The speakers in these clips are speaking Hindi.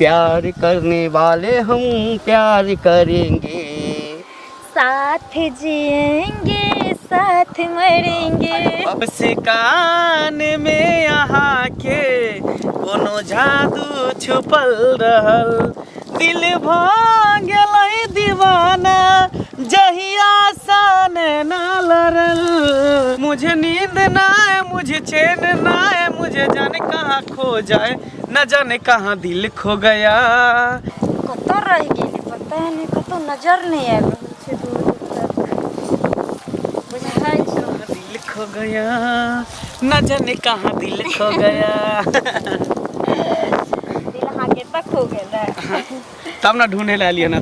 प्यार करने वाले हम प्यार करेंगे, साथ जिएंगे साथ मरेंगे। बस कान में यहाँ के कोनो जादू छुपल रहल, दिल भाग गई दीवाना जहिया सान ना लड़ल। मुझे नींद ना है, मुझे चैन ना है, मुझे जाने कहाँ खो जाए, न जाने कहाँ दिल खो गया। कतो रह गेली पता नहीं, कतो नजर नहीं आयल छै दूर तक। बुझाई छै दिल खो गया, न जाने कहाँ दिल खो गया। दिल हाँ के तक हो गेल है। तब ना ढूंढे ला लिया ना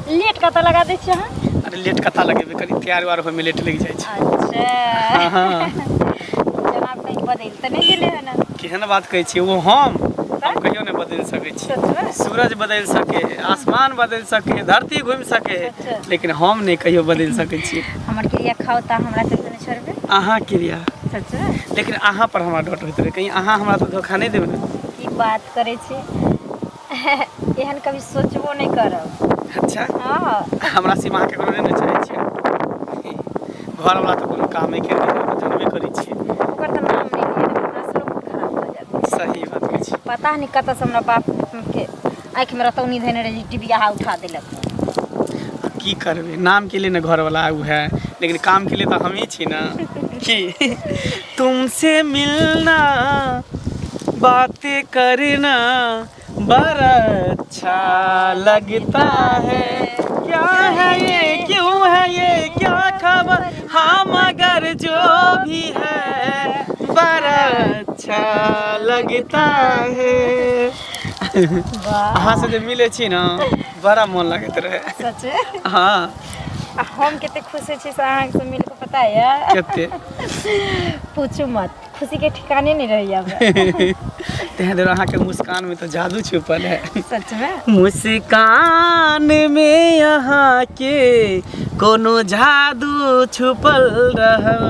लेट कतो लगा दै छी अहाँ? अरे लेट कथा लगेबे करी, तैयार वार होय में लेट लग जाय छै। अच्छा हाँ जनाब कहीं बदल त नहीं गेले है ना? केहन बात कहै छी, वो हम कहियो नहीं बदल सकै छी। सूरज बदल सके, आसमान बदल सके, धरती घूम सके, लेकिन हम नहीं कहियो बदल सकै छी। हमर क्रिया खाओ त हमरा त नहीं छोड़बे। अहाँ क्रिया सच लेकिन अहाँ पर हमरा डर होइत रहे, कहीं अहाँ हमरा तो धोखा नहीं देबे ना। की बात करे छी, एहन कभी सोचबो नहीं करब। अच्छा हां हमरा सीमा के कोनो नहीं चाहै छी। घर वाला तो कोनो काम नहीं करे, जानबे करै छी। ओकर त नाम नहीं लेना, असरो खराब हो जात। सही बात कहै छी। पता नहीं कत से हमरा बाप के आँख में रतौनी धैने रही, टिबिया उठा देलक। की करबे, नाम के लिए ना घर वाला आऊ है, लेकिन काम के लिए तो हम ही छी ना। कि तुमसे मिलना बातें करना बड़ा अच्छा लगता है, क्या है ये क्यों है ये क्या खबर, हाँ मगर जो भी है बड़ा अच्छा लगता है। अहाँ से जब मिले छी ना बड़ा मन लगत रहे। सच हाँ हम केते खुशी छी से अहाँ से मिल के, पता है केते पूछू मत, खुशी के ठिकाने नहीं रही अब। तेहे देर अहाँ के मुस्कान में तो जादू छुपल है। सच में मुस्कान में यहाँ के कोनो जादू छुपल रहल,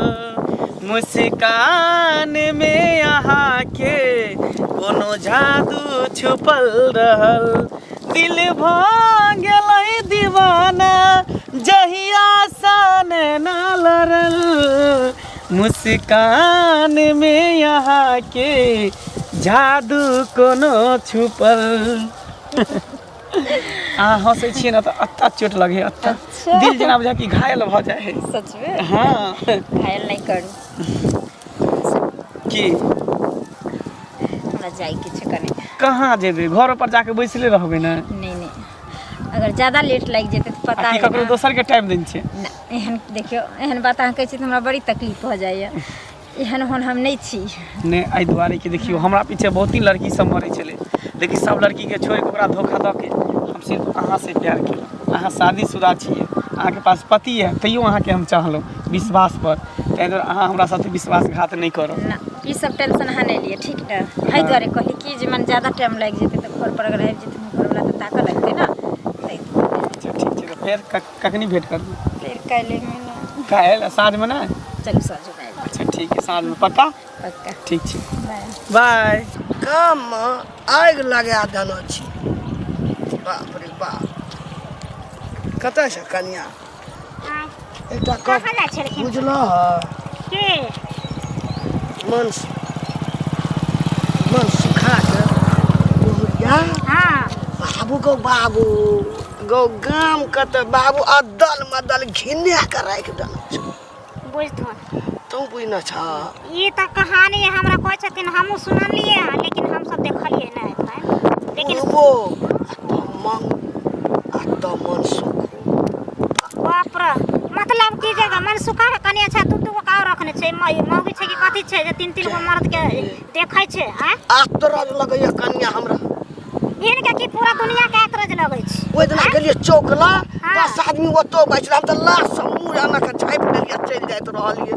मुस्कान में यहाँ के कोनो जादू छुपल रहल, दिल भाग गई दीवाना जहिया सान ना लड़ल। मुस्कान में यहाँ के जादू कोनो छुपल। अहाँ हंसै छियै ना तो अत्ता चोट लगे, अत्ता अच्छा। दिल जना बुझा कि घायल भ जाए है। सच में हाँ घायल नहीं करू की हमरा जाई के छै कने। कहाँ जेबे, घर पर जाके बैसले रहबे ना। नहीं नहीं, अगर ज्यादा लेट लग जेते तो पता है ककरो दोसर के टाइम दिन छै ना। एहन देखियो, एहन बात अहाँ कहै छी त हमरा बड़ी तकलीफ हो जाइए। एहन होन हम नहीं छी ने, एहि दुआरे कि देखियो हमरा पीछे बहुत ही लड़की सब मरे चले, लेकिन सब लड़की के छोड़ के ओकरा धोखा दऽ के हम सिर्फ अहाँ से प्यार केलहुँ। अहाँ शादीशुदा छियै, अहाँ के पास पति है, तैयो अहाँ के हम चाहलहुँ विश्वास पर, ताहि दुआरे अहाँ हमरा साथे विश्वासघात नहीं करब ना। ई सब टेंशन अहाँ नहीं लिए, ठीक ना? एहि दुआरे कहली कि जे मन ज्यादा टाइम लग जेते तो घर पर अगर आबि जेते घर वाला तो ताकऽ लगते ना। अच्छा ठीक छै, तो फिर कखनी भेंट करबू? फिर काल्हि में ना, काल्हि साँझ में ना? चलू साँझ में आबि। अच्छा ठीक है, साँझ में पक्का? पक्का ठीक छै, बाय। बाय। काम में आग लगा देना छी। बाप रे बाप, कतऽ से कनिया एकटा कप बुझलह के मन सुखा के बुढ़िया। हां बाबू गो गाम के तो बाबू अदल मदल घिने के राख देना छ। बुझथुन तू बुझना छ ये तो कहानी हमरा कहै छथिन, हमहूँ सुनलिए, लेकिन हम सब देखलिए नहीं है। लेकिन वो मन सुख बाप रे, मतलब की जगह मन सुखा के कनी अच्छा दू गो काव रखने छै, मौगी छै कि कथी छै जे तीन गो मर्द के देखै छै। हैं आतरज लगैया कनिया हमरा, भिन के की पूरा दुनिया के आतरज लगै छै। ओइ दिना गेलिए चौकला, 10 आदमी ओतो बैठल, हम त लाश समूह आना के झाँपि देलिए, चलि जाइत रहलिए,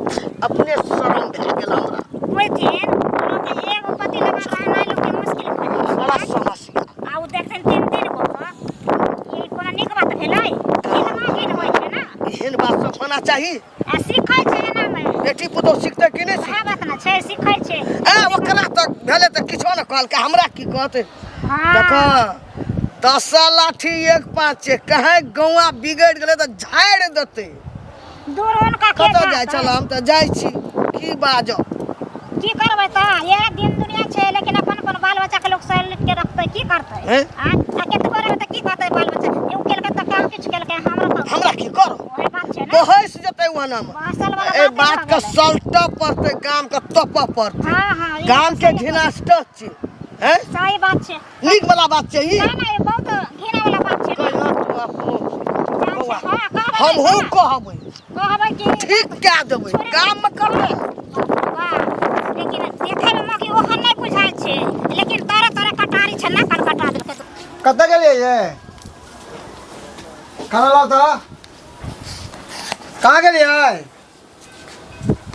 अपने शरम भए गेल हमरा। ओइ दिन लोग के एगो पति लगा रहनाइ लोग के मुश्किल भए जाइ छै। बड़ा समस्या। आ उ देखथिन तीन गो, ई कोनो नीक बात भेलै? घिन होइ छै ना, एहन बात सब होना चाही। आ सीखै छै एना में, बेटी पुतौ सीखते कि नहीं? वएह बात ना छै, सीखै छै। ओकरा तक भेले त किछो न कहलकै, हमरा की कहते। हाँ। देखो 10 लाठी 1 5 कहे गौआ बिगड़ गेले तो झाड़ देते। दूर उनका के कतऽ जाय चल हम तो जाय छी की बाजो की करबै त ये दिन दुनिया छै लेकिन अपन अपन बाल बच्चा के लोग सैल के रखतै की करतै हैं? आ केत करे त की करतै बाल बच्चा उ केल के त काम किछ केल के हमरा की करो ओहे बात छै ना बहस जेतै वहां में असल वाला ए बात का सल्टा पड़ते गाम का तपा पड़ते। हां हां गाम के घिनास्ट छी हैं सही बात छै नीक वाला बात छै ई ना ना बहुत घिना वाला बात छै कहियो तू अपनो हां हम हो कहबै कहबै कि ठीक कह देबै गाम में करबै वाह लेकिन देखे में कि ओहन नहीं बुझाय छै लेकिन तरह तरह कटारी छै ना कल कटा देलकै कतऽ गेलियै ये खाना लाओ तो कहाँ गेलियै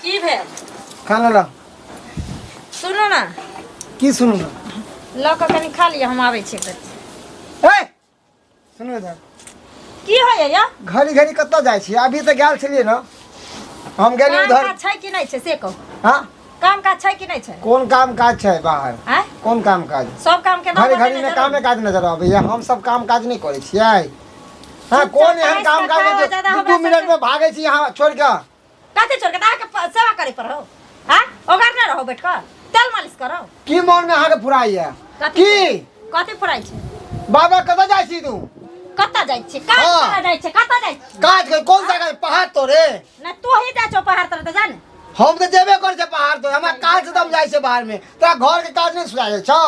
की भेल खाना लाओ सुनू ना की सुनू ना लऽ कऽ कनी खा लिअ हम आबै छी ए सुनू इधर की होइए या घड़ी घड़ी कतऽ जाइ छी अभी तऽ गेल छलियै ना हम गेली काम उधर काज छै कि नहीं छै से कहू हाँ काम काज छै कि नहीं छै कोन काम काज छै बाहर हैं कोन काम काज सब काम के नाम घड़ी घड़ी में कामे काज नजर आबैया हम सब काम काज नहीं करै छियै हाँ कौन एहन काम काज है जो 2 मिनट में भागे छी यहाँ छोड़ के कते छोड़ के दाह के सेवा करे पर हो हैं ओगर न रहो बैठ कर तेल मालिश करो की मन में अहाँ के फुराइया की कथी फुराई छै बाबा कतऽ जाइ छी तू कत्ता जाइ छी काज हाँ। करे जाइ छै कत्ता जाइ छी काज कर कौन सा काज पहाड़ तोरे न तू ही जा छो पहाड़ तर त जाने हम तो जेबे कर छे पहाड़ तो हमरा काज दम जाय छे बाहर में तोरा घर के काज नहीं सुझाय छौ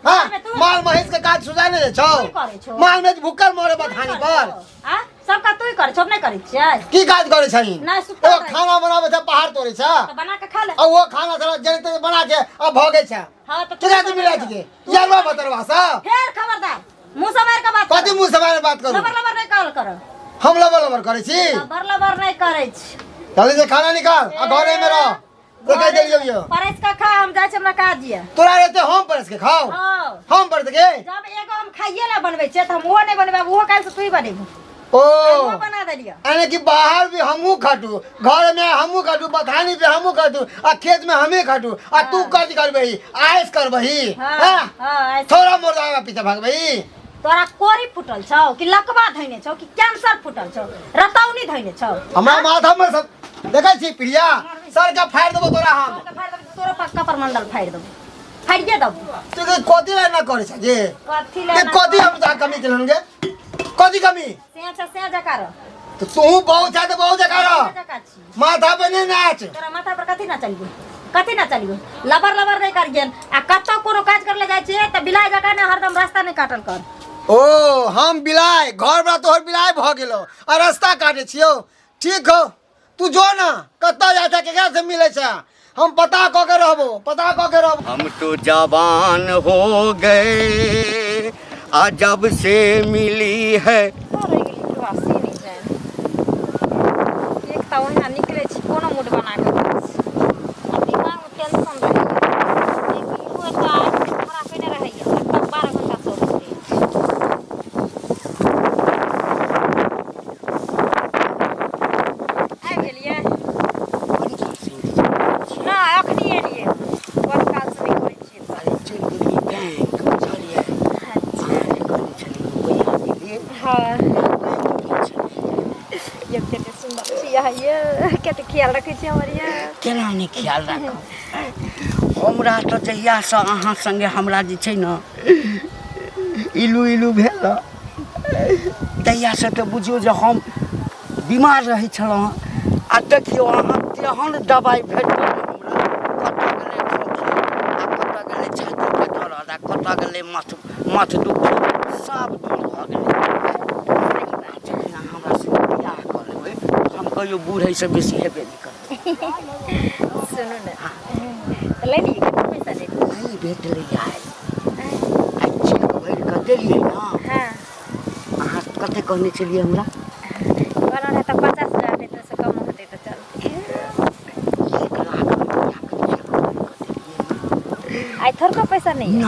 हां माल महेश के काज सुझाय नहीं तू करे छौ छौ। माल में भूखल मरे बथानी पर हां सब का तू ही करे छो नहीं करे छियै की काज करे छही नहीं, सुतल ओ रही। खाना बनावे छे पहाड़ तोरे छे तो बना के खा ले और वो खाना सारा जलते बना के अब भगे छे हां तो तुझे तो मिला के यारवा बतरवा सा फेर खबरदार मुंह से मार के बात कथि मुंह से बारे बात करू लबर लबर नहीं कॉल करो हम लबर लबर करे छी लबर लबर नहीं करे छी जल्दी से खाना निकाल आ घरे में रह तो कह देलियो यो परस का खा हम जाय छै हमरा काज दिया तोरा रहते हम परस के खाओ हां हम परस के जब एगो हम खाइए ला बनबै छै त हम वो नहीं बनबै वो काल से तू ही बनेबू ओ वो बना देलियो यानी कि बाहर भी हमू खटू घर में हमू खटू बथानी पे हमू खटू आ खेत में हमें खटू आ तू कर्ज करबही आयस करबही हां हाँ? हां थोड़ा मोर आगा पीछे भागबही तोरा कोरी फुटल छौ कि लकवा धइने छौ कि कैंसर फुटल छौ रतौनी धइने छौ हमरा माथा में सब देखै छी प्रिया सर का फाड़ देबो तोरा हम तोरो पक्का पर मंडल फाड़ देबो फाड़िए देबो तू के कथि ला ना करे छ जे कथी ये कथि हम ता कमी केलन गे कथि कमी से जकार तो तू बहुत है तो बहुत जगह माथा पे नहीं नाच तोरा माथा पर कथी ना चलियो कथी ना चलियो लबर लबर नहीं कर गेल आ कत्तो कोनो काज कर ले जाय छै त बिलाय जका ने हरदम रास्ता नहीं काटल कर ओ हम बिलाय घर बा तोहर बिलाय भ गेलो आ रास्ता काटे छियो ठीक हो तू जो ना कत्ता जाता केकरा से मिले छ हम पता क के रहबो पता क के रहबो हम तो जवान हो गए आज जब से मिली है रह गेली प्रवासी नहीं जाय एक त ओहिना निकले छी कोनो मूड बना के दिमाग में टेंशन रहे एक इहो एकटा हमरा पे ने रहैया लगभग 12 घंटा सो आ गेलिए ना अखनी एलिए बड़ काल से नहीं करै छियै अरे चल गेली बैंक बुझलिए हाँ ये कते सुंदर छियै ये कते ख्याल रखै छी हमर ये केना नहीं ख्याल राखब हमरा तो जहिया से अहाँ संगे हमरा जे छै न इलू इलू भेल तहिया से तो बुझियो जे हम बीमार रहै छलहुँ आ देखियो अहाँ तेहन दवाई भेट कतऽ गेलै छाती के दर्द आ कतऽ गेलै मथ दुख सब दूर भऽ गेलै जखन हमरा से बियाह कऽ लेबै हम कहियो बूढ़ै से बेसी हेबे नहि करबै सुनू ना तो ले ली कितना पैसा ले ली नहीं भेटलै आइ चेक भरि कऽ देलियै ने हाँ अहाँ कते कहने छलियै हमरा बना रहे तो 50,000 देते से कम होते तो चल 1 लाख रुपया के चेक भरि कऽ देलियै आई थोड़ को पैसा नहीं है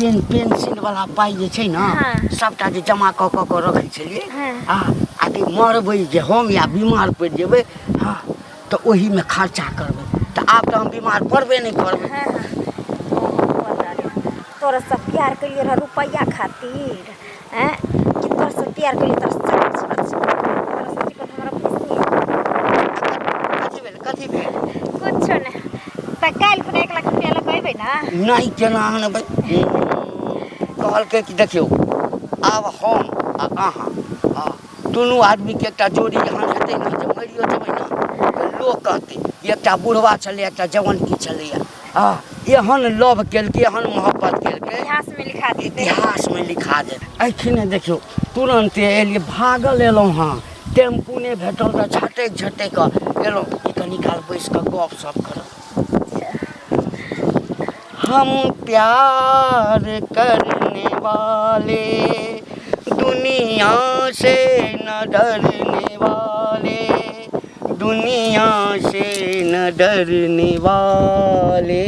नहीं पेंशन वाला पाई जे छै ने हाँ। सबटा जे जमा कऽ कऽ रखै छलियै हाँ। आ कि मरबै जे हम या बीमार पड़ि जेबै हाँ तऽ ओहीमे खर्चा करबै तऽ आब तऽ हम बीमार पड़बे नहि करबै हाँ हाँ बता रहे तोरा से प्यार के लिए रुपया खातिर हैं कि तोरा से प्यार के लिए तोरा से हमरा कथी भेल कुछ नहीं त काल पर 1 लाख रुपया लगेबै ना नहीं केना आनबै कहलकै कि देखियौ आब हम आ अहाँ दुनू आदमी के एकटा जोड़ी यहाँ हेतै ने जे मरियो जेबै ने तऽ लोक कहतै एकटा बुढ़वा छलै एकटा जवान की छलैया एहन लव केलकै एहन मोहब्बत केलकै इतिहास में लिखा देतै इतिहास में लिखा दे एखने देखियौ तुरंते एलियै भागल एलहुँ हाँ टेम्पू नहीं भेटल तऽ झटैक झटैक एलहुँ कनी काल बैस कऽ गप सप करब हम प्यार करने वाले दुनिया से न डरने वाले दुनिया से न डरने वाले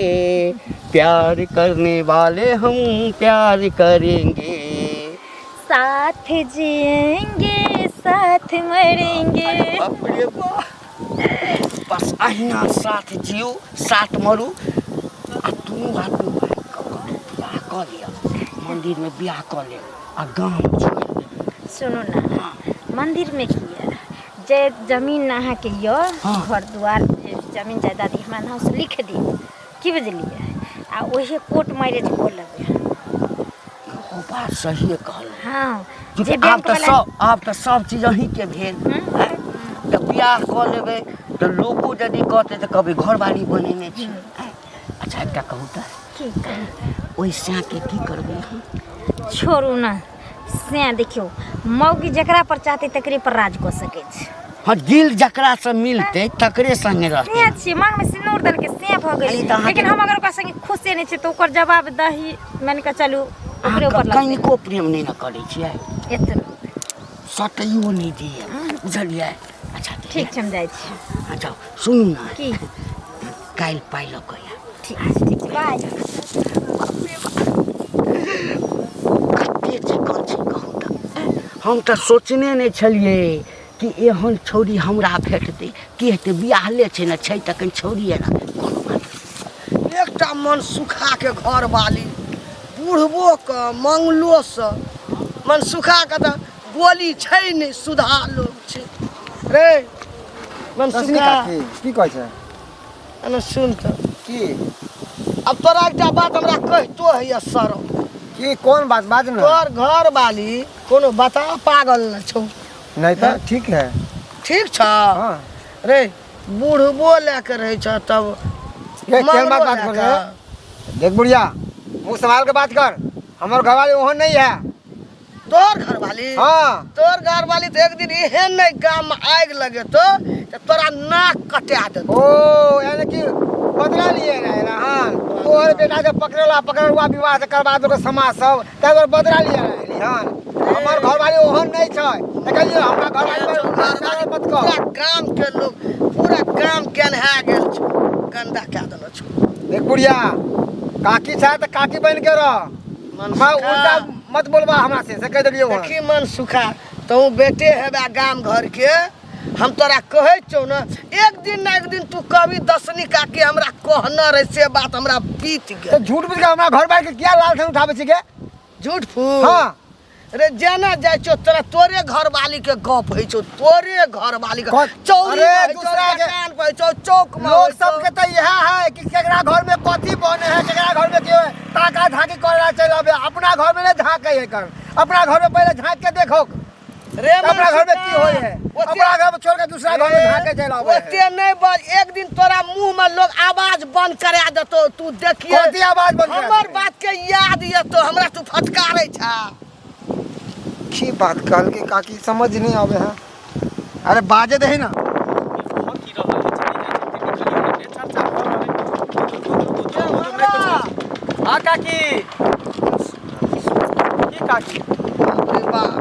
प्यार करने वाले हम प्यार करेंगे साथ जिएंगे साथ मरेंगे बाप रे बाप बस अहिना साथ जियो साथ मरू आ दुनू आदमी बियाह कऽ लिअ मंदिर में बियाह कऽ ले आ गाँव छोड़ि दे सुनो ना मंदिर में किया जे जमीन अहाँ के यो घर द्वार जमीन जायदाद हमरा नाम से लिख दी की बुझलिए आ ओहे कोर्ट मैरिज कऽ लेबै ओ बात सही कहल हाँ जे आब तऽ सब चीज अहीं के भेल तऽ बियाह कऽ लेबै तऽ लोको यदि कहतै तऽ कहबै घरवाली बनेने छी अच्छा एकटा कहू तऽ की कही ओहि साँके की करबै अहाँ छोड़ू ना से देखियो मौगी जकरा पर चाहते तकरे पर राज कऽ सकै छै हाँ दिल जकरा से मिलते तकरे संगे रहते से छी मांग में सिंदूर दल के से भ गेलै लेकिन हम अगर ओकरा संगे खुशे नहीं छै तऽ ओकर जवाब दही मान के चलू ओकरे ऊपर लगतै कनिको प्रेम नहीं न करै छियै एतनो सटैयो नहीं दिए बुझलियै अच्छा ठीक छै हम जाइ छी अच्छा सुनू ना की काल्हि पाइ लऽ कऽ आयब ठीक छै बाय कते चिकन छै कहू तऽ हम तऽ सोचने नहीं छलियै कि एहन छौरी हमरा भेटतै की हेतै बियाहले छै ने छै तऽ कनि छौरी है ना कोनो बात एकटा मन सुखा के घर वाली बुढ़बो के मंगलो से मन सुखा के तऽ बोली छै नहीं सुधा लोग छै रे मन सुखा की कहै छै एना सुन तऽ की अब तोरा एकटा बात हमरा कहितो है सर की कोन बात बाज ना तोर घर वाली कोनो बता पागल न छौ नहीं तो ठीक है ठीक छ हाँ रे बूढ़बो लेके रहे छ तब ये क्या मंगलो बात कर रहे लेके। देख बुढ़िया मुँह संभाल के बात कर हमारे घर वाले वहाँ नहीं है तोर घर वाली हाँ तोर घर वाली तो एक दिन एहन नहीं गाँव में आग लगे तो तोरा नाक कटा दे ओ यानी कि बदला लिए रहे रहन तोहर बेटा के पकड़ला विवाह से करवा दो समाज सब तब बदला लिए रहे हन हमार घर वाले ओहन नहीं छै देखलिए हमरा घर वाले मत कह पूरा गाँव के लोग पूरा गाँव केनहा गेल छ गंदा कह देलो छ देख बुढ़िया काकी छै तो काकी बन के रह मैं उल्टा मत बोलबा हमरा से कह दिलियो देखी मन सुखा तो बेटे हेबा गाँव घर के हम तोरा कहे छौ ना एक दिन तू कभी दसनी काकी हमरा कहना रहे से बात हमरा बीत तो गेल झूठ बुझ के हमरा घर वाले के क्या लाल से उठावे छी के झूठ फूल हाँ रे जेना जाय छौ तोरा तोरे घर वाली के गप है छौ तोरे घर वाली के चौरी अरे में दूसरा के कान पे छौ चौक में लोग सब के तो यह है कि केकरा घर में कथी बने है केकरा घर में के ताका झाकी कर चल आबे अपना घर में नहीं झाके है कर अपना घर में पहले झांक के देखो रे अपना घर में की होय है अपना घर में छोड़ के दूसरा घर में झाके चल आबे ओते नहीं बज एक दिन तोरा मुंह में लोग आवाज बंद करा देतो तू देखिए कथी आवाज बंद करा हमर बात के याद ये तो हमरा तू फटकारे छा की बात कल के काकी समझ नहीं आवे है अरे बाजे दे ना हाँ काकी की काकी अरे बाप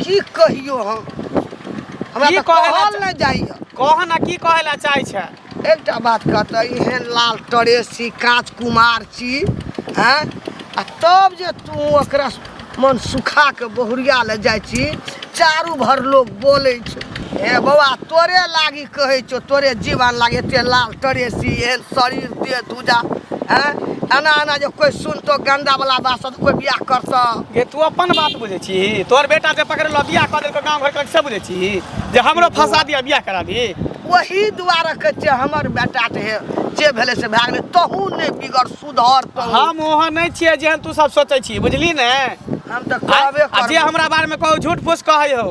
की कहियो हम हमरा की तो कहला कहल नहीं जाइए कह ना की कहे ला चाहे छै एकटा बात कहता एहन लाल टरेसी कांच कुमार छी हैं आ तब जे तू ओकरा मन सुखा के बहुरिया ले जाइ छी चारू भर लोग बोले छ हे बाबा तोरे लागी कहे छो तोरे जीवन लागे एते लाल टरेसी एहन शरीर दे दूजा हैं आना आना जो कोई सुन तो गंदा वाला बात तो कोई बियाह करता ये तू अपन बात बुझे छी तोर बेटा जे पकड़ लो बियाह कर देलको गांव घर के सब बुझे छी जे हमरो फंसा दिया बियाह करा दी वही दुआरे कहै हमर बेटा है जे भेले से भए गेलै तहू नहीं बिगड़ सुधर तो हम ओहा नहीं छिए जेहन तू सब सोचै छी बुझली ने हम तो कहबे आ जे हमरा बारे में कहू झूठ फूस कहै हो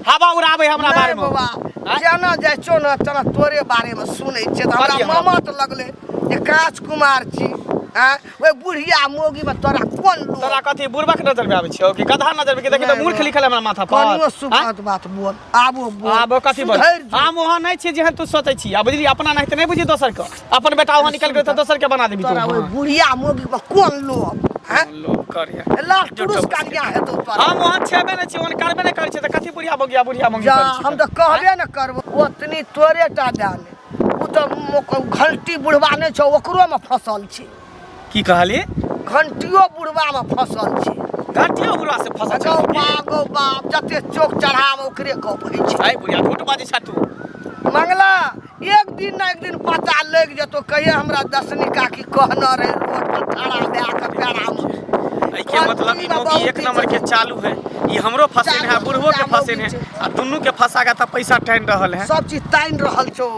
हवा उड़ाबै हमरा बारे में बाबा जेना जाइ छो न तना तोरे बारे में सुनै छियै त हमरा मामा त लगले जे राजकुमार छी हां ओए बुढ़िया मोगी में तोरा कोन लो तोरा कथी बुढ़बा के नजर में आबै छियो कि गधा नजर में कि देखि त मूर्ख लिखल हमरा माथा पर कनियो सुबात बात बोल आबो बोल आबो कथी बोल हम ओहा नहीं छी जेहन तू सोचै छी आ बुझली अपना नहीं त नहीं बुझी दोसर के अपन बेटा ओहा निकल गेल त दोसर के बना देबी तोरा तू ओए बुढ़िया मोगी में कोन लो हैं लोग करिया लाख टुरुस कालिया है तो तोरा हम ओहा छेबे नहीं छी ओन करबे नहीं करै छी त कथी बुढ़िया बुढ़िया मंगी जा करै छी हम तो कहबे न करबो ओतनी तोरे टा जाने उ तो घंटी बुढ़वा नहीं छौ ओकरो में फसल छी की कहली घंटियो बुढ़वा में फसल छी घाटियो बुढ़वा से फंसा गौ छी बाप जते चौक चढ़ाव ओकरे कहै छै आई बुढ़िया झूठ बाजी छ तू मंगला एक दिन न एक दिन पता लग जतो कहिए हमरा दसनी काकी कहना रहे रोड पर खड़ा दे के पेड़ा में आई के मतलब ई मोगी एक नंबर के चालू है ई हमरो फसेन है बुढ़वो के फसेन है आ दुन्नु के फसागा त पैसा टाइन रहल है सब चीज ताइन रहल छौ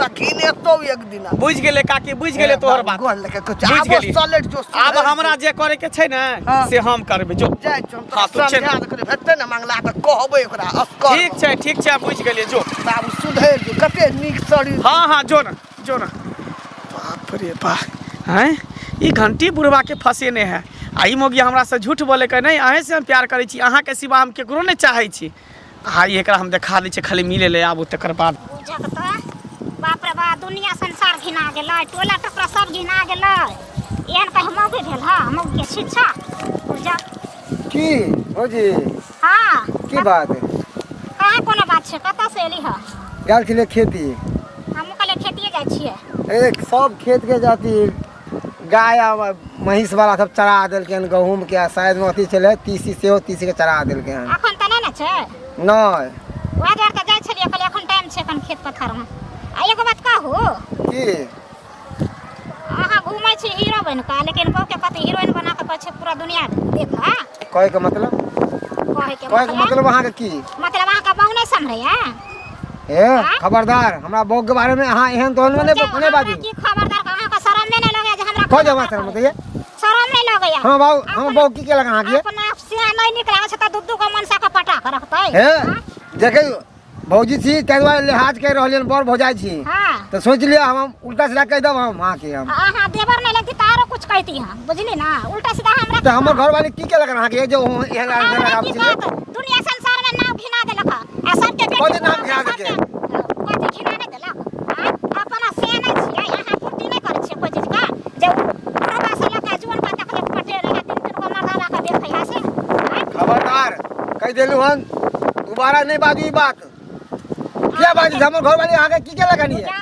आ घिनेतो एक दिन बुझ गेले काकी बुझ गेले तोहर बात गोल लेके कुछ बुझ आब गेली। सलेट जो अब हमरा जे करे के छै ने हाँ। से हम करबे जो जाय छौ हाँ, तो तू चल। समझा करे भेटते न मंगला त कहबै ओकरा अस्कर ठीक छै बुझ गेलिए जो बाबू सुधर जो कते नीक शरीर हाँ जो ना बाप रे बाप हैं ई घंटी बुढ़वा के फसेने है आ ई मोगी हमरा से झूठ बोले के नहीं अहे से हम प्यार करे छी अहाँ के सिवा हम केकरो नहीं चाहे छी आ एकरा हम देखा दै छी खाली मिले ले आबू तकर बाद बुझक तो बाप रे बाप दुनिया संसार घिना गेलै टोला टपरा सब घिना गेलै एहन कहीं मौके भेल हाँ मौके के शिक्षा बुझा की भौजी हाँ की बात कहाँ कोनो बात छै कतऽ से एली है गेल छलै खेती हमहूँ कहले खेतिए जाइ छियै एक सब खेत के जाती गाय आ महींस वाला सब चरा देलकै हन गहूम के शायद में अथी छलै तीसी सेहो तीसी के चरा देलकै हन अखन तऽ नहि ने छै नहीं वएह दुआरे तऽ जाइ छलियै कहलियै एखन टाइम छै एखन खेत पथारमे आ एगो बात कहू की अहाँ घूमै छी हीरो बनि कऽ लेकिन बहुके कतऽ हीरोइन बना कऽ कहै छै पूरा दुनिया देख कहे के मतलब कहे के मतलब अहाँ के की मतलब अहाँके बहु नहि सम्हरैया ए खबरदार हमरा बौक के बारे में अहाँ एहन तोहन में नहीं बाजी की खबरदार अहाँके शरम नहीं लगैया जे हमरा कह जमा सर बताइए शरम नहीं लगैया हां बाबू हम बौक की के लगा अहाँ के अपना से नहीं निकला छै तऽ दू गो मनसा के पटा के रखतै हे देखे भौजी छी तै दुआरे लिहाज कर रहलियन बड़ भौजाई छी हां तो सोच लिया हम उल्टा सीधा कह दब हम अहाँ के हम अहाँ देवर नहीं लगती तारो कुछ कहती हां बुझली ना उल्टा सीधा हमरा तो हमर घर वाले की के लगा अहाँ के जो एहन लगा छी दुनिया संसार में नाम घिना देलक आ सबके कोई नाम घिना देलक कथि घिना नहीं देलक अपना से नहीं छियै अहाँ फुर्ती नहीं करै छियै कोई चीज का जे बुढ़वा से लगा जुआन का तक पटे रहे तीन को मरदा का देखै है से खबरदार कह देलू हन दोबारा नहीं बाजी बात क्या बाजी हमर घर वाले अहाँ के की के लगानी है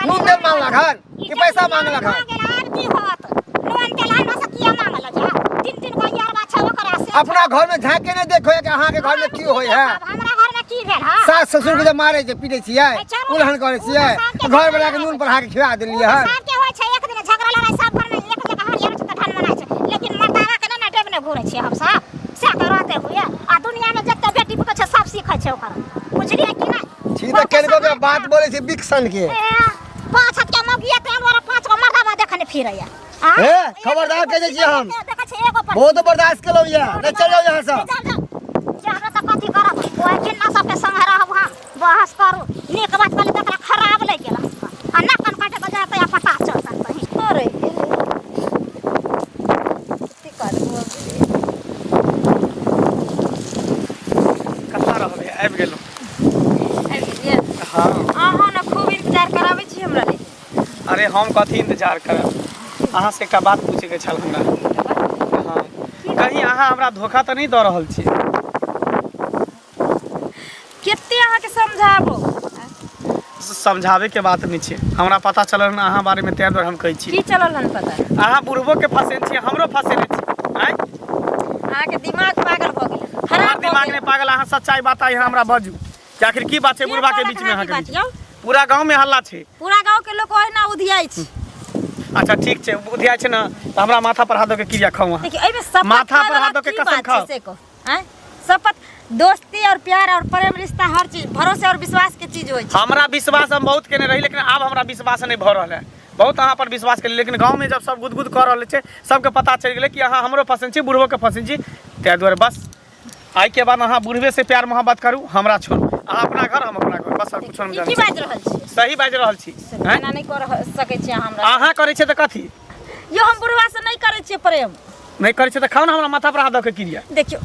नून तेल मांगला खान कि पैसा मांगला खान आरती होत लोन के लान से किया मांगला जा तीन को यार बाछा ओकरा से अपना घर में झांक के नहीं देखो कि अहाँ के घर में की होय है हमरा घर में की भेल हां सास ससुर के जब मारे छै पीटे छियै उल्हन करे छियै घर वाला के नून पर हाके खिला देलियै हन सब के होय छै एक दिन झगड़ा लड़ाई सब घर में एक जगह हरियर छै त धन मनाय छै लेकिन मर्दावा के ना टेब ने घुरे छै हम सब से करते हुए आ दुनिया में जत्ते बेटी पुत छै सब सीखै छै ओकर बुझलियै कि नहीं छी त केनको के बात बोले छै बिक्सन के पांच हाथ के मगिया ते हमरा पांच गो मर्दावा देखने फिरैया हे खबरदार कह छियै हम बहुत बर्दाश्त केलौ ये नहीं चल जाओ यहां से जानो त कथि करब ओइ दिन ना सबके संग रहब हम बहस करू नीक बात कहली तकरा खराब लग गेल आ ना कन काटे के जाते या पता चलता कहीं अरे की करबो कथा रहबे आबि गेलौ हां अहाँ ना खूब इंतजार कराबै छी हमरा ले अरे हम कथी इंतजार करब अहाँ से एकटा बात पूछे के छल हमरा हाँ कहीं अहाँ हमरा धोखा तो नहीं दऽ रहल छी केते अहाँ के समझाबो समझावे के बात नहीं छै हमरा पता चलल अहाँ बारे में तै दुआरे हम कहै छी की चलल हन पता अहाँ बुढ़बो के फसेन छी हमरो फसेने छी आय अहाँ के दिमाग पागल भ गेल हमार दिमाग नहीं पागल अहाँ सच्चाई बात आई हमरा बाजू कि आखिर की बात छै बुढ़बा के बीच में अहाँ के बीच पूरा गांव में हल्ला छै पूरा गांव के लोग ओहिना उधियाइ छी अच्छा ठीक छै बुद्धि छै ना तो हमरा माथा पर हाथ दो के क्रिया खाऊ देखिए एमे शपथ माथा पर खाए हाथ वाला दो के की कसम बात खाओ। छै से को हैं शपथ दोस्ती और प्यार और प्रेम रिश्ता हर चीज भरोसे और विश्वास के चीज होय छै। हमरा विश्वास हम बहुत केने रही लेकिन अब हमरा विश्वास नहीं भ रहल है। बहुत अहाँ पर विश्वास केली लेकिन गांव में जब सब गुदगुद कर रहल छै सबके पता चल गेलै कि अहाँ हमरो पसंद छी बुढ़बो के पसंद छी तै दुआरे बस आई के बाद अहाँ बुढ़वे से प्यार मोहब्बत करू हमरा छोड़ू अहाँ अपना घर हम अपना घर बस और कुछ हम की जानै बाज रहल छी सही बाज रहल छी हैं एना नहीं कर सकै छी हमरा अहाँ करै छै त कथी यो हम बुढ़वा से नहीं करे छी प्रेम नहीं करै छै त खाऊ ना हमरा माथा पर हाथ दो के क्रिया देखियो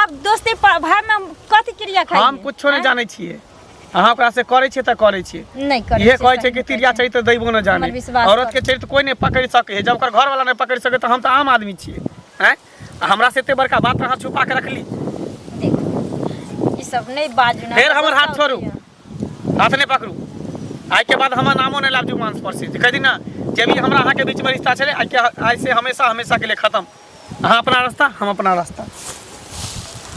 अब दोस्ती भाई में हम कथी क्रिया खाई हम कुछो नहीं जानै छियै अहाँ ओकरा से करै छियै त करै छियै नहीं करे ये कहै छै कि तिरिया चरित्र दैबो न जाने हमर विश्वास औरत के चरित्र कोई नहीं पकड़ सके है जब ओकर घर वाला नहीं पकड़ सके तो हम तो आम आदमी छियै हैं हमरा से एते बड़का बात अहाँ छुपा के रखली देखो ई सब नहीं बाजू ना फिर हमर हाथ छोड़ू हाथ नहीं पकड़ू आई के बाद हमर नामो नहीं लाबजू मांस पर से कह दी ना जब भी हमरा अहाँ के बीच में रिश्ता चले आई से हमेशा हमेशा के लिए खत्म अहाँ अपना रास्ता हम अपना रास्ता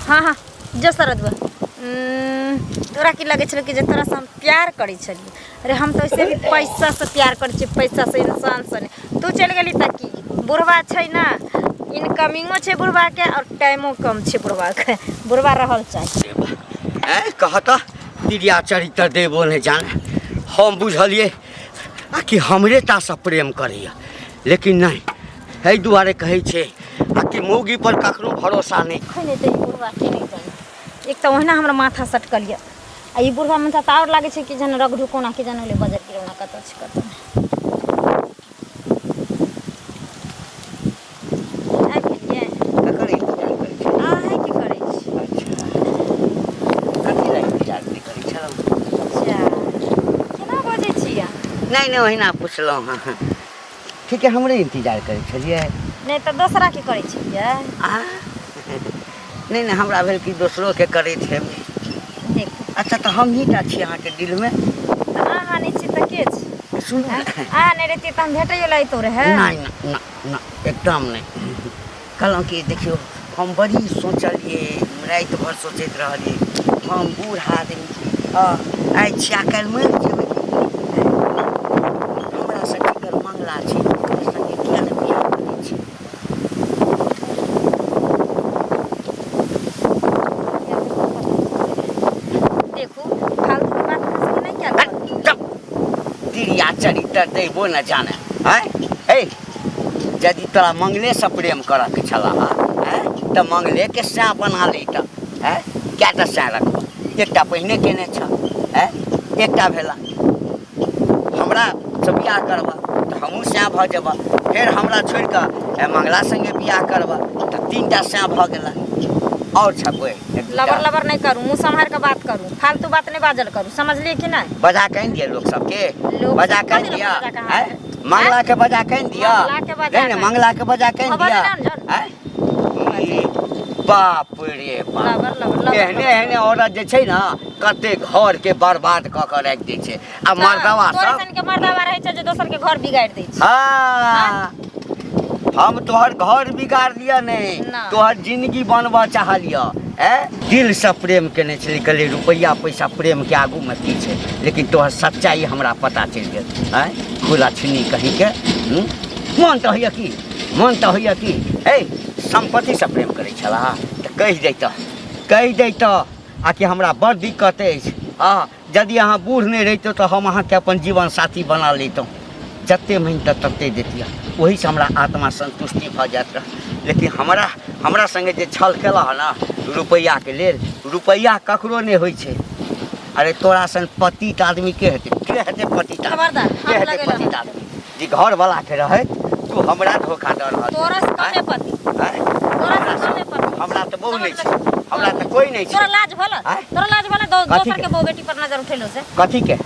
हाँ हाँ जो शरद बा तोरा की लगे छल कि जे तोरा से हम प्यार करे छलिए अरे हम तो ऐसे भी पैसा से प्यार करे छी पैसा से इंसान से नहीं तू चल गेली तक की बुढ़वा छै ना इनकमिंगो छै बुढ़वा के और टाइमो कम छै बुढ़वा के बुढ़वा रहल चाहिए हैं कहता तिरिया चरित्र देबो नहीं जाने हम बुझलिए आ कि हमरे ता से प्रेम करैया लेकिन नहीं एहि दुआरे कहै छै आ कि मौगी पर कखनो भरोसा नहीं खै नहीं तो बुढ़वा के नहीं जाने एक तो ओहिना हमरा माथा सटकल ये आ ई बुढ़वा मन त और लागे छै कि जन रगडू कोना के जनले बजर गिरौना कत छै कत आ गेलिए ककर इंतजार करै छै आ है की करे छी कथी ला इंतजार नहीं करै छलहुँ अच्छा केना बजै छी अहाँ नहीं नहीं ओहिना पुछलहुँ हाँ ठीक है हमरे इंतजार करै छलिए नहीं तो दूसरा के करे छियै आ नहीं नहीं हमरा भेल कि दोसरो के करैत हेब देखू अच्छा तो हम ही टा छी अहाँके दिल में अहाँ नहीं छी त के छी सुनू आ नहीं रहती त हम भेटैयो लाइतो रहे नहीं ना ना ना एकदम नहीं कहलहुँ कि देखियो हम बड़ी सोचलिए रात भर सोचैत रहलिए हम बूढ़ आदमी आइ छिया काल्हि मरि जेबै हमरा से टिकल मंगला छै संगे किया नहि बियाह करै छी देखू फालतू के बात से नहीं क्या कर तिरिया चरित्र देबो न जाने हैं हे यदि तोरा मंगले से प्रेम करऽ के छला हैं तऽ मंगले के साँ बना लैत हैं कएटा साँ रखब एकटा पहिने केने छ हैं एकटा भेला हमरा से बियाह करबह तऽ हमहूँ साँ भऽ जेबह फेर हमरा छोड़ि कऽ मंगला संगे बियाह करबह तऽ 3टा साँ भऽ गेला और छ कोई लबर लबर नहीं करूँ मुँह संभार के बात करूँ फालतू बात नहीं बाजल करूँ समझलिए कि नहीं बजा कह दिया लोग सबके लोग बजा सब कह कथी दिया लोग बजा कहाँ हैं मंगला के बजा कह दिया मंगला के बजा नहीं कह मंगला के बजा कह खबर दिया नहीं ना हैं ई बाप रे बाप लबर लबर एहने एहने औरत जे छै ना कते घर के बर्बाद क के राख दै छै आ मर्दवा तोरे सब सन के मर्दवा रहे छै जे दोसर के घर बिगाड़ दै छै हाँ हम तोहर घर बिगाड़ लिया नहीं ना। तोहर जिंदगी बनबा चाहलिया दिल से प्रेम केने छली कहलिए रुपया पैसा प्रेम के आगू में की छै लेकिन तोहर सच्चाई हमरा पता चल गेल हैं खुला छिनी कहीं के मन तो होइए कि हे संपत्ति से प्रेम करै छला तऽ कहि दैतऽ आ कि हमरा बड़ दिक्कत अछि हाँ यदि अहाँ बूढ़ नहीं रहितौ तऽ हम अहाँके अपन जीवन साथी बना लैतहुँ जते मेहनत तते देतियै ओही से हमरा आत्मा संतुष्टि भऽ जाइत रह लेकिन हमरा संगे जे छल केला है ना रुपैया के लेल रुपैया ककरो नहीं होइ छै अरे तोरा सन पतित आदमी के हेतै पतित खबरदार, के हाथ हेतै लगेला। पतित आदमी जे घर वाला के रहे तू हमरा धोखा दऽ रहल तोरा से कमे पति तोरा से कमे पति हमरा तऽ बहु नहीं छै हमरा तऽ कोई नहीं तोरा छै लाज भला आँय? तोरा लाज भला कथी दोसर के? के बहू बेटी पर नजर उठेलो से कथी के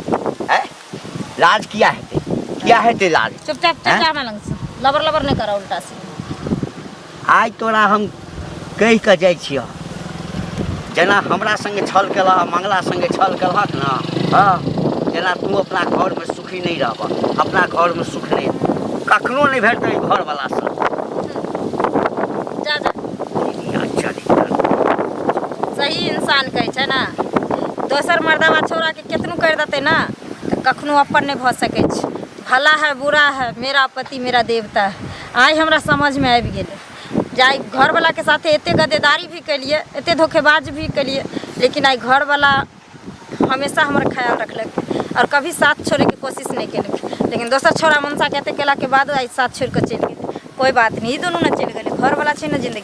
लाज किया हेतै लाज चुपचाप चल जा हमरा लंग से लबर लबर नहीं करा उल्टा से आइ तोरा हम कहि कऽ जाइ छिय जेना हमरा संगे छल केलह मंगला संगे छल केलहक ना हाँ जेना तू अपना घर में सुखी नहीं रहबह अपना घर में सुख नहीं कखनो नहीं भेटतै घर वाला से जा जा सही इंसान कहै छै ना दोसर मर्दवा छोरा के केतनो कर देतै ना तऽ कखनो अपन नहीं भऽ सकै छै भला है बुरा है मेरा पति मेरा देवता है आइ हमरा समझ में आबि गेलै जाय घरवाला के साथे एते गद्दारी भी केलिए एते धोखेबाज भी केलिए लेकिन आइ घरवाला हमेशा हमर ख्याल रखलक और कभी साथ छोड़े के कोशिश नहीं केलक लेकिन दोसर छोरा मनसा कहते केला के बाद आइ साथ छोड़ के चलि गेलै कोई बात नहीं दोनों ने चलि गेलै घरवाला छै ने जिंदगी